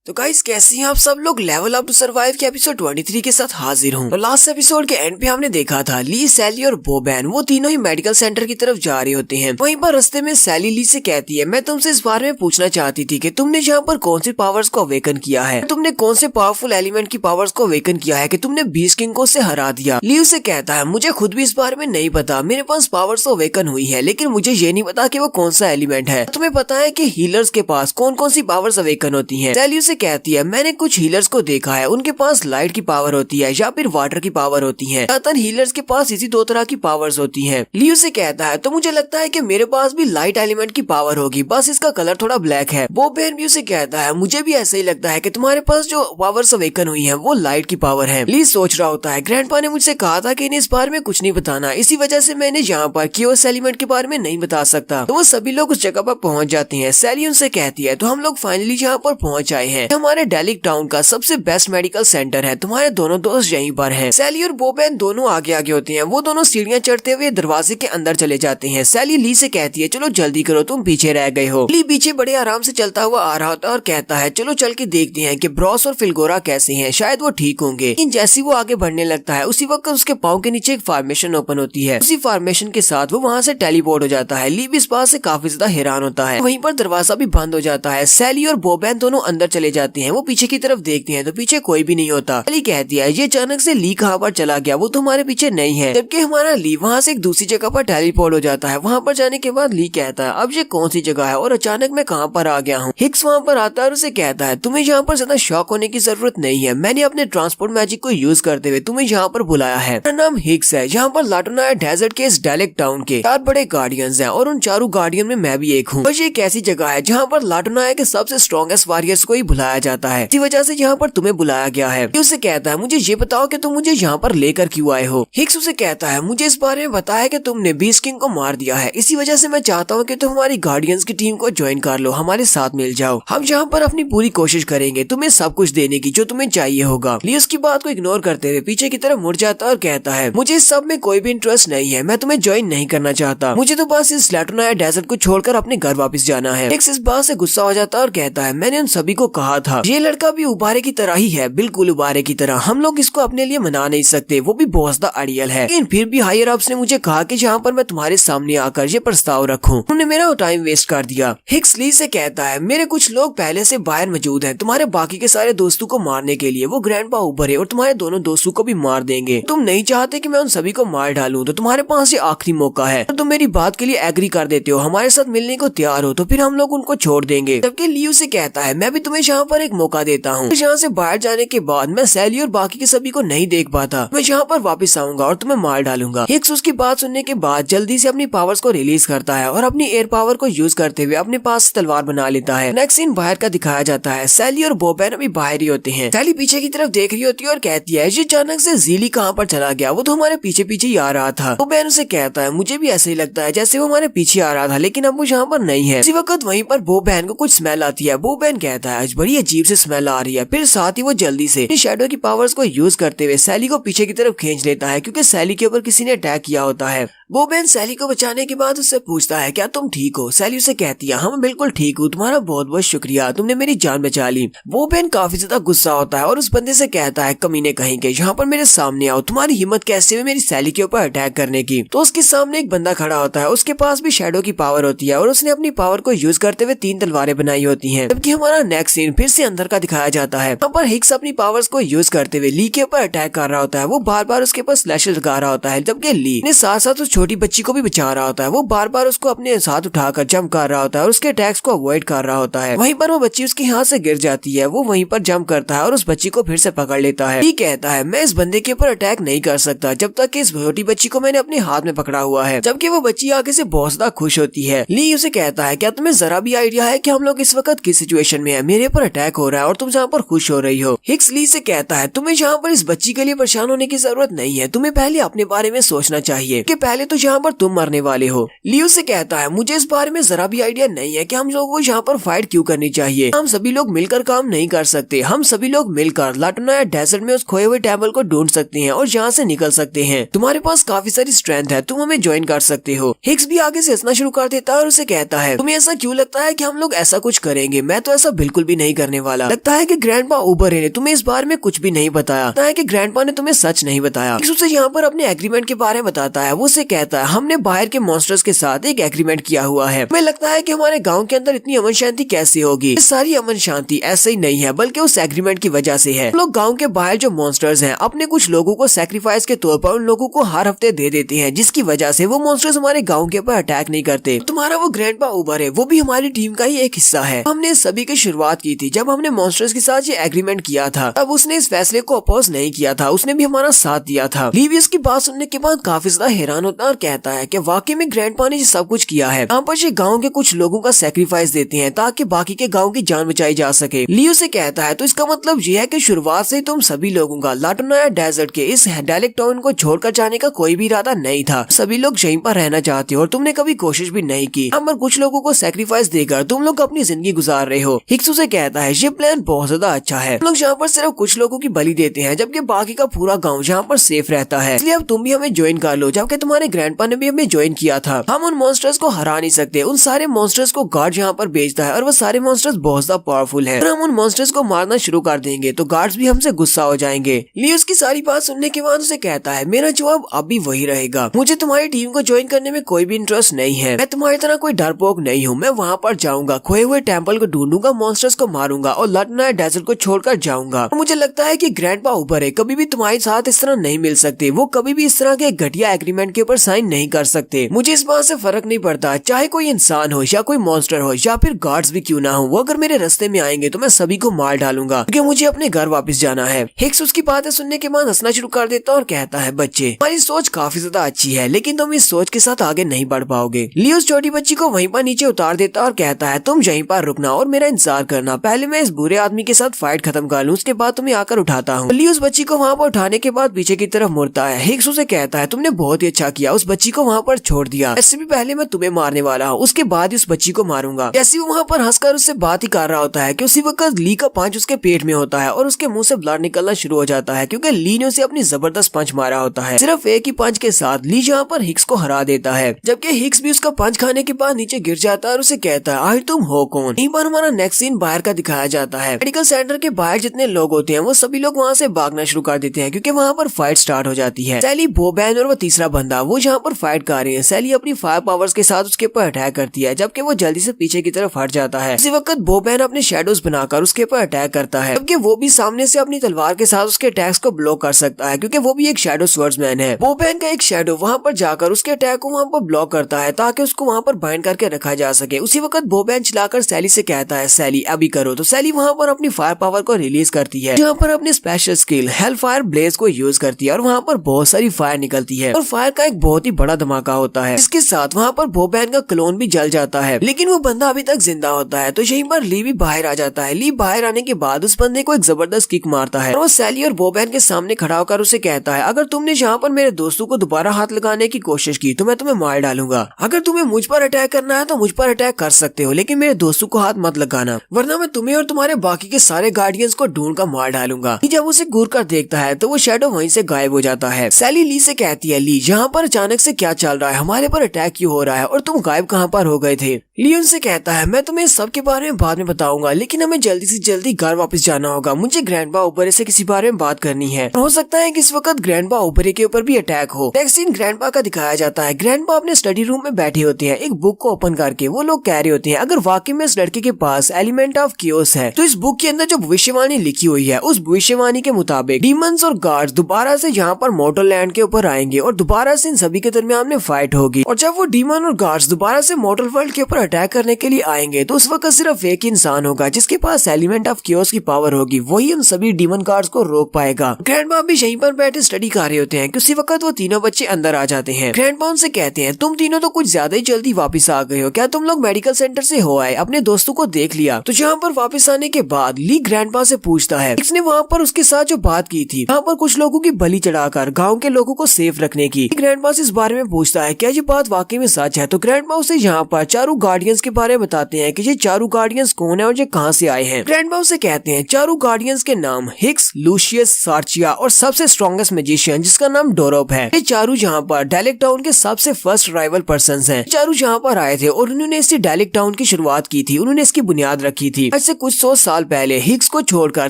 तो गाइस कैसे हैं आप सब लोग। लेवल अप टू सर्वाइव के एपिसोड 23 के साथ हाजिर हूँ। तो लास्ट एपिसोड के एंड पे हमने देखा था ली, सैली और बोबैन वो तीनों ही मेडिकल सेंटर की तरफ जा रहे होते हैं। वहीं पर रास्ते में सैली ली से कहती है, मैं तुमसे इस बारे में पूछना चाहती थी कि तुमने यहाँ पर कौन सी पावर्स को अवेकन किया है, तुमने कौन से पावरफुल एलिमेंट की पावर्स को अवेकन किया है कि तुमने बीस्ट किंग को उससे हरा दिया। ली उसे कहता है, मुझे खुद भी इस बारे में नहीं पता, मेरे पास पावर्स तो अवेकन हुई है लेकिन मुझे ये नहीं पता कि वो कौन सा एलिमेंट है। तुम्हें पता है कि हीलर्स के पास कौन कौन सी पावर्स अवेकन होती है। सैली उसे कहती है, मैंने कुछ हीलर्स को देखा है, उनके पास लाइट की पावर होती है या फिर वाटर की पावर होती है। ज्यादातर हीलर्स के पास इसी दो तरह की पावर्स होती हैं। ली उसे कहता है, तो मुझे लगता है कि मेरे पास भी लाइट एलिमेंट की पावर होगी, बस इसका कलर थोड़ा ब्लैक है। बोबैन भी उसे कहता है, मुझे भी ऐसा ही लगता है कि तुम्हारे पास जो पावर्स अवेकन हुई है वो लाइट की पावर है। ली सोच रहा होता है, ग्रैंडपा ने मुझसे कहा था कि इन्हें इस बारे में कुछ नहीं बताना, इसी वजह से मैंने यहाँ पर कियोस एलिमेंट के बारे में नहीं बता सकता। तो वो सभी लोग उस जगह पर पहुंच जाते हैं। सैली उनसे कहती है, तो हम लोग फाइनली यहाँ पर पहुंच आए हैं। हमारे डेलिक टाउन का सबसे बेस्ट मेडिकल सेंटर है, तुम्हारे दोनों दोस्त यहीं पर हैं। सैली और बोबैन दोनों आगे आगे होते हैं। वो दोनों सीढ़ियां चढ़ते हुए दरवाजे के अंदर चले जाते हैं। सैली ली से कहती है, चलो जल्दी करो, तुम पीछे रह गए हो। ली पीछे बड़े आराम से चलता हुआ आ रहा होता है और कहता है, चलो चल के देखते हैं कि ब्रॉस और फिलगोरा कैसे हैं, शायद वो ठीक होंगे। लेकिन जैसे वो आगे बढ़ने लगता है उसी वक्त उसके पाँव के नीचे एक फॉर्मेशन ओपन होती है। उसी फॉर्मेशन के साथ वो वहाँ से टेलीपोर्ट हो जाता है। ली भी इस बात से काफी ज्यादा हैरान होता है। वहीं पर दरवाजा भी बंद हो जाता है। सैली और बोबैन दोनों अंदर चले जाते हैं। वो पीछे की तरफ देखते हैं तो पीछे कोई भी नहीं होता। सैली कहती है, ये अचानक से ली कहाँ पर चला गया, वो तो हमारे पीछे नहीं है। जबकि हमारा ली वहाँ से एक दूसरी जगह पर टेलीपोर्ट हो जाता है। वहाँ पर जाने के बाद ली कहता है, अब ये कौन सी जगह है और अचानक मैं कहाँ पर आ गया हूँ। हिक्स वहाँ पर आता है और उसे कहता है, तुम्हें यहाँ पर ज्यादा शॉक होने की जरूरत नहीं है, मैंने अपने ट्रांसपोर्ट मैजिक को यूज करते हुए तुम्हें यहाँ पर बुलाया है। मेरा नाम हिक्स है। यहाँ पर लाटोनाया डेजर्ट के इस डेलिक टाउन के 4 बड़े गार्डियंस हैं और उन चारों गार्डियन में मैं भी एक हूँ। ये एक ऐसी जगह है जहाँ पर लाटोनाया के सबसे स्ट्रॉन्गेस्ट वॉरियर्स को ही बुलाया जाता है, इसी वजह से यहाँ पर तुम्हें बुलाया गया है। उसे कहता है, मुझे ये बताओ कि तुम मुझे यहाँ पर लेकर क्यों आए हो। हिक्स उसे कहता है, मुझे इस बारे में बताया कि तुमने बीस्ट किंग को मार दिया है, इसी वजह से मैं चाहता हूँ कि तुम हमारी गार्डियंस की टीम को ज्वाइन कर लो, हमारे साथ मिल जाओ। हम यहाँ पर अपनी पूरी कोशिश करेंगे तुम्हें सब कुछ देने की जो तुम्हें चाहिए होगा। ली उसकी बात को इग्नोर करते हुए पीछे की तरफ मुड़ जाता और कहता है, मुझे इस सब में कोई भी इंटरेस्ट नहीं है, मैं तुम्हें ज्वाइन नहीं करना चाहता, मुझे तो बस इस लाटोनाया डेजर्ट को छोड़कर अपने घर वापस जाना है। हिक्स इस बात से गुस्सा हो जाता और कहता है, मैंने उन सभी को कहा था ये लड़का भी उबारे की तरह ही है, बिल्कुल उबारे की तरह, हम लोग इसको अपने लिए मना नहीं सकते, वो भी बहुत ज्यादा अड़ियल है। लेकिन फिर भी हायर अप्स ने मुझे कहा कि जहाँ पर मैं तुम्हारे सामने आकर ये प्रस्ताव रखूं, तुमने मेरा टाइम वेस्ट कर दिया। हिक्स ली से कहता है, मेरे कुछ लोग पहले से बाहर मौजूद हैं तुम्हारे बाकी के सारे दोस्तों को मारने के लिए। वो ग्रैंडपा उभरे और तुम्हारे दोनों दोस्तों को भी मार देंगे। तुम नहीं चाहते कि मैं उन सभी को मार डालूं, तो तुम्हारे पास ये आखिरी मौका है। तो तुम मेरी बात के लिए एग्री कर देते हो, हमारे साथ मिलने को तैयार हो, तो फिर हम लोग उनको छोड़ देंगे। जबकि लियू से कहता है, मैं भी तुम्हें यहाँ पर एक मौका देता हूँ, यहाँ से बाहर जाने के बाद मैं सैली और बाकी के सभी को नहीं देख पाता, मैं यहाँ पर वापस आऊंगा और तुम्हें मार डालूंगा। हिक्स उसकी बात सुनने के बाद जल्दी से अपनी पावर्स को रिलीज करता है और अपनी एयर पावर को यूज करते हुए अपने पास तलवार बना लेता है। नेक्स्ट सीन बाहर का दिखाया जाता है। सैली और बोबैन अभी बाहर ही होते हैं। सैली पीछे की तरफ देख रही होती है और कहती है, ये अचानक से ज़ीली कहाँ पर चला गया, वो तो हमारे पीछे पीछे ही आ रहा था। बोबैन उसे कहता है, मुझे भी ऐसे ही लगता है जैसे वो हमारे पीछे आ रहा था, लेकिन अब वो यहाँ पर नहीं है। इसी वक्त वहीं पर बोबैन को कुछ स्मेल आती है। बोबैन कहता है, आज बड़ी अजीब से स्मेल आ रही है। फिर साथ ही वो जल्दी से शैडो की पावर्स को यूज करते हुए सैली को पीछे की तरफ खींच लेता है, क्योंकि सैली के ऊपर किसी ने अटैक किया होता है। बोबैन सैली को बचाने के बाद उससे पूछता है, क्या तुम ठीक हो। सैली उसे कहती है, हाँ मैं बिल्कुल ठीक हूँ, तुम्हारा बहुत बहुत शुक्रिया, तुमने मेरी जान बचा ली। बोबैन काफी ज्यादा गुस्सा होता है और उस बंदे से कहता है, कमीने कहीं के यहाँ पर मेरे सामने आओ, तुम्हारी हिम्मत कैसे हुई मेरी सैली के ऊपर अटैक करने की। तो उसके सामने एक बंदा खड़ा होता है, उसके पास भी शैडो की पावर होती है और उसने अपनी पावर को यूज करते हुए 3 तलवारें बनाई होती है। जबकि हमारा नेक्स्ट सीन फिर से अंदर का दिखाया जाता है। यहाँ पर हिक्स अपनी पावर्स को यूज करते हुए ली के ऊपर अटैक कर रहा होता है। वो बार बार उसके ऊपर स्लैशेस लगा रहा होता है, जबकि ली ने साथ साथ उस छोटी बच्ची को भी बचा रहा होता है। वो बार बार उसको अपने साथ उठाकर जंप कर रहा होता है और उसके अटैक्स को अवॉइड कर रहा होता है। वहीं पर वो बच्ची उसके हाथ से गिर जाती है। वो वहीं पर जंप करता है और उस बच्ची को फिर से पकड़ लेता है। ली कहता है, मैं इस बंदे के ऊपर अटैक नहीं कर सकता जब तक कि इस छोटी बच्ची को मैंने अपने हाथ में पकड़ा हुआ है। जबकि वो बच्ची आगे से बहुत ज्यादा खुश होती है। ली उसे कहता है, क्या तुम्हें जरा भी आइडिया है कि हम लोग इस वक्त किस सिचुएशन में है, मेरे ऊपर अटैक हो रहा है और तुम यहाँ पर खुश हो रही हो। हिक्स ली से कहता है, तुम्हें यहाँ पर इस बच्ची के लिए परेशान होने की जरूरत नहीं है, तुम्हें पहले अपने बारे में सोचना चाहिए कि पहले तो यहाँ पर तुम मरने वाले हो। लियो से कहता है, मुझे इस बारे में जरा भी आइडिया नहीं है कि हम लोगों को यहाँ पर फाइट क्यों करनी चाहिए, हम सभी लोग मिलकर काम नहीं कर सकते, हम सभी लोग मिलकर लाटोनाया डेजर्ट में उस खोए हुए टेम्पल को ढूंढ सकते हैं और यहाँ से निकल सकते हैं। तुम्हारे पास काफी सारी स्ट्रेंथ है, तुम हमें ज्वाइन कर सकते हो। हिक्स भी आगे से हंसना शुरू कर देता है और उसे कहता है, तुम्हें ऐसा क्यों लगता है कि हम लोग ऐसा कुछ करेंगे, मैं तो ऐसा बिल्कुल भी नहीं नहीं करने वाला। लगता है कि ग्रैंडपा ओबरे ने तुम्हें इस बारे में कुछ भी नहीं बताया। लगता है कि ग्रैंडपा ने तुम्हें सच नहीं बताया। हिक्स उसे यहाँ पर अपने एग्रीमेंट के बारे में बताता है। वो उसे कहता है हमने बाहर के मॉन्स्टर्स के साथ एक एग्रीमेंट किया हुआ है। हमें लगता है कि हमारे गाँव के अंदर इतनी अमन शांति कैसे होगी। ये सारी अमन शांति ऐसे ही नहीं है बल्कि उस एग्रीमेंट की वजह से है। लोग गाँव के बाहर जो मॉन्स्टर्स हैं अपने कुछ लोगों को सैक्रिफाइस के तौर पर उन लोगों को हर हफ्ते दे देते हैं, जिसकी वजह से वो मॉन्स्टर्स हमारे गाँव के ऊपर अटैक नहीं करते। तुम्हारा वो ग्रैंडपा ओबर है वो भी हमारी टीम का ही एक हिस्सा है। हमने इस सभी की शुरुआत की थी जब हमने मॉन्स्टर्स के साथ ये एग्रीमेंट किया था। तब उसने इस फैसले को अपोज नहीं किया था, उसने भी हमारा साथ दिया था। लीवी इसकी बात सुनने के बाद काफी ज्यादा हैरान होता है और कहता है कि वाकई में ग्रैंडपा ने ये सब कुछ किया है। यहाँ पर ये गाँव के कुछ लोगों का सैक्रिफाइस देते हैं ताकि बाकी के गाँव की जान बचाई जा सके। लियो से कहता है तो इसका मतलब ये है कि शुरुआत से तुम सभी लोगों का लाटोनाया डेजर्ट के इस डायलेक्ट टाउन को छोड़कर जाने का कोई भी इरादा नहीं था। सभी लोग यहीं पर रहना चाहते हो और तुमने कभी कोशिश भी नहीं की। यहाँ पर कुछ लोगों को सैक्रिफाइस देकर तुम लोग अपनी जिंदगी गुजार रहे हो। हिक्स उसे कहता है ये प्लान बहुत ज्यादा अच्छा है। लोग यहाँ पर सिर्फ कुछ लोगों की बलि देते हैं जबकि बाकी का पूरा गाँव यहाँ पर सेफ रहता है। इसलिए अब तुम भी हमें ज्वाइन कर लो, जबकि तुम्हारे ग्रैंडपा ने भी हमें ज्वाइन किया था। हम उन मॉन्स्टर्स को हरा नहीं सकते। उन सारे मॉन्स्टर्स को गार्ड यहाँ पर भेजता है और वो सारे मॉन्स्टर्स बहुत ज्यादा पावरफुल है। हम उन मॉन्स्टर्स को मारना शुरू कर देंगे तो गार्ड्स भी हमसे गुस्सा हो जाएंगे। लियो उसकी सारी बात सुनने के बाद उसे कहता है मेरा जवाब अब भी वही रहेगा। मुझे तुम्हारी टीम को ज्वाइन करने में कोई भी इंटरेस्ट नहीं है। मैं तुम्हारी तरह कोई डरपोक नहीं हूँ। मैं वहाँ पर जाऊंगा, खोए हुए टेम्पल को ढूंढूंगा, मॉन्स्टर्स को मारूंगा और लाटोनाया डेजर्ट को छोड़कर जाऊंगा। मुझे लगता है कि ग्रैंडपा ओबरे कभी भी तुम्हारे साथ इस तरह नहीं मिल सकते। वो कभी भी इस तरह के घटिया एग्रीमेंट के ऊपर साइन नहीं कर सकते। मुझे इस बात से फर्क नहीं पड़ता चाहे कोई इंसान हो या कोई मॉन्स्टर हो या फिर गार्ड्स भी क्यों ना हो। वो अगर मेरे रास्ते में आएंगे तो मैं सभी को मार डालूंगा क्योंकि मुझे अपने घर वापस जाना है। हिक्स उसकी बातें सुनने के बाद हंसना शुरू कर देता और कहता है बच्चे हमारी सोच काफी ज्यादा अच्छी है लेकिन तुम इस सोच के साथ आगे नहीं बढ़ पाओगे। लियो उस छोटी बच्ची को वहीं पर नीचे उतार देता और कहता है तुम यहीं पर रुकना और मेरा इंतजार करना। पहले मैं इस बुरे आदमी के साथ फाइट खत्म कर लूं, उसके बाद तुम्हें आकर उठाता हूँ। लियो उस बच्ची को वहाँ पर उठाने के बाद पीछे की तरफ मुड़ता है। हिक्स उसे कहता है तुमने बहुत ही अच्छा किया, उस बच्ची को वहाँ पर छोड़ दिया। इससे भी पहले मैं तुम्हें मारने वाला हूँ, उसके बाद ही उस बच्ची को मारूंगा। जैसे वो वहाँ पर हंसकर उससे बात ही कर रहा होता है कि उसी वक्त ली का पंच उसके पेट में होता है और उसके मुंह से ब्लड निकलना शुरू हो जाता है क्योंकि ली ने उसे अपनी जबरदस्त पंच मारा होता है। सिर्फ एक ही पंच के साथ ली यहाँ पर हिक्स को हरा देता है, जबकि हिक्स भी उसका पंच खाने के बाद नीचे गिर जाता है और उसे कहता है आखिर तुम हो कौन। यहीं पर हमारा नेक्स्ट सीन बाहर का दिखाया जाता है। मेडिकल सेंटर के बाहर जितने लोग होते हैं वो सभी लोग वहाँ से भागना शुरू कर देते हैं क्योंकि वहाँ पर फाइट स्टार्ट हो जाती है। सैली, बोबैन और वो तीसरा बंदा वो यहाँ पर फाइट कर रहे हैं। सैली अपनी फायर पावर्स के साथ उसके ऊपर अटैक करती है जबकि वो जल्दी से पीछे की तरफ हट जाता है। इसी वक्त बोबैन अपने शेडोज बनाकर उसके ऊपर अटैक करता है जबकि वो भी सामने से अपनी तलवार के साथ उसके अटैक्स को ब्लॉक कर सकता है क्योंकि वो भी एक शेडो स्वर्ड्समैन है। बोबैन का एक शेडो वहाँ पर जाकर उसके अटैक को वहाँ पर ब्लॉक करता है ताकि उसको वहाँ पर बाइंड करके रखा जा सके। उसी वक्त बोबैन चिल्लाकर सैली से कहता है सैली अभी करो, तो सैली वहाँ पर अपनी फायर पावर को रिलीज करती है जहाँ पर अपनी special skill hell fire blaze को यूज करती है और वहाँ पर बहुत सारी फायर निकलती है और फायर का एक बहुत ही बड़ा धमाका होता है। इसके साथ वहाँ पर बोबैन का क्लोन भी जल जाता है लेकिन वो बंदा अभी तक जिंदा होता है। तो यहीं पर ली भी बाहर आ जाता है। ली बाहर आने के बाद उस बंदे को एक जबरदस्त किक मारता है और वो सैली और बोबैन के सामने खड़ा होकर उसे कहता है अगर तुमने यहाँ पर मेरे दोस्तों को दोबारा हाथ लगाने की कोशिश की तो मैं तुम्हें मार डालूंगा। अगर तुम्हें मुझ पर अटैक करना है तो मुझ पर अटैक कर सकते हो लेकिन मेरे दोस्तों को हाथ मत लगाना वरना मैं तुम्हें और तुम्हारे बाकी के सारे गार्डियंस को ढूंढ कर मार डालूंगा। जब उसे घूर कर देखता है तो वो शेडो वहीं से गायब हो जाता है। सैली ली से कहती है ली यहाँ पर अचानक से क्या चल रहा है, हमारे पर अटैक क्यों हो रहा है और तुम गायब कहाँ पर हो गए थे। ली उनसे कहता है मैं तुम्हें सब के बारे में बाद में बताऊंगा लेकिन हमें जल्दी से जल्दी घर वापस जाना होगा। मुझे ग्रैंडपा ओबरे से किसी बारे में बात करनी है। हो सकता है कि इस वक्त ग्रैंडपा ओबरे के ऊपर भी अटैक हो। नेक्स्ट सीन ग्रैंडपा का दिखाया जाता है। ग्रैंडपा अपने स्टडी रूम में बैठे होते हैं। एक बुक को ओपन करके वो लोग कह रहे होते हैं अगर वाकई में इस लड़के के पास एलिमेंट ऑफ कियोस है तो इस बुक के अंदर जो भविष्यवाणी लिखी हुई है उस भविष्यवाणी के मुताबिक डीमंस और गार्ड्स दोबारा से यहाँ पर मॉर्टल लैंड के ऊपर आएंगे और दोबारा से इन सभी के दरमियान में फाइट होगी। और जब वो डीमन और गार्ड्स दोबारा से मॉर्टल वर्ल्ड के ऊपर अटैक करने के लिए आएंगे तो उस वक्त सिर्फ एक इंसान होगा जिसके पास एलिमेंट ऑफ कियोस की पावर होगी, वही उन सभी डीमन गार्ड्स को रोक पाएगा। ग्रैंडपा भी यहीं पर बैठे स्टडी कर रहे होते हैं कि उसी वक्त वो तीनों बच्चे अंदर आ जाते हैं। ग्रैंडपा उनसे कहते हैं तुम तीनों तो कुछ ज्यादा ही जल्दी वापस आ गए हो, क्या तुम लोग मेडिकल सेंटर से हो आए, अपने दोस्तों को देख लिया? तो यहाँ पर वापस आने के बाद ली ग्रैंडपा से पूछता है इसने वहाँ पर उसके साथ जो बात की थी यहाँ पर कुछ लोगों की बलि चढ़ाकर गाँव के लोगों को सेफ रखने की। ग्रैंडपा से इस बारे में पूछता है क्या ये बात वाकई में सच है? तो ग्रैंडपा उसे यहाँ पर चारों गार्डियंस के बारे में बताते हैं कि ये चारों गार्डियंस कौन है और ये कहाँ से आए हैं। ग्रैंडपा उसे कहते हैं चारों गार्डियंस के नाम हिक्स, लूशियस, सार्चिया और सबसे स्ट्रॉन्गेस्ट मैजिशियन जिसका नाम डोरोप है। ये चारों यहाँ पर डायलेक्ट टाउन के सबसे फर्स्ट राइवल पर्संस हैं। चारों यहाँ पर आए थे और उन्होंने इसी डायलेक्ट टाउन की शुरुआत की थी, उन्होंने इसकी बुनियाद रखी थी। से कुछ 100 साल पहले हिग्स को छोड़कर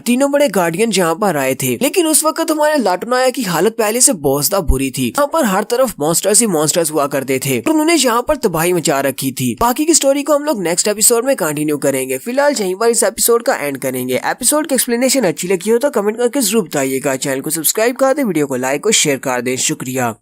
तीनों बड़े गार्डियन जहाँ पर आए थे, लेकिन उस वक्त हमारे लाटनाया की हालत पहले से बहुत ज्यादा बुरी थी। यहाँ पर हर तरफ मॉन्स्टर्स ही मॉन्स्टर्स हुआ करते थे और उन्होंने यहाँ पर तबाही मचा रखी थी। बाकी की स्टोरी को हम लोग नेक्स्ट एपिसोड में कंटिन्यू करेंगे। फिलहाल यहीं पर इस एपिसोड का एंड करेंगे। एपिसोड की एक्सप्लेनेशन अच्छी लगी हो तो कमेंट करके जरूर बताइएगा। चैनल को सब्सक्राइब कर दे, वीडियो को लाइक और शेयर कर दे। शुक्रिया।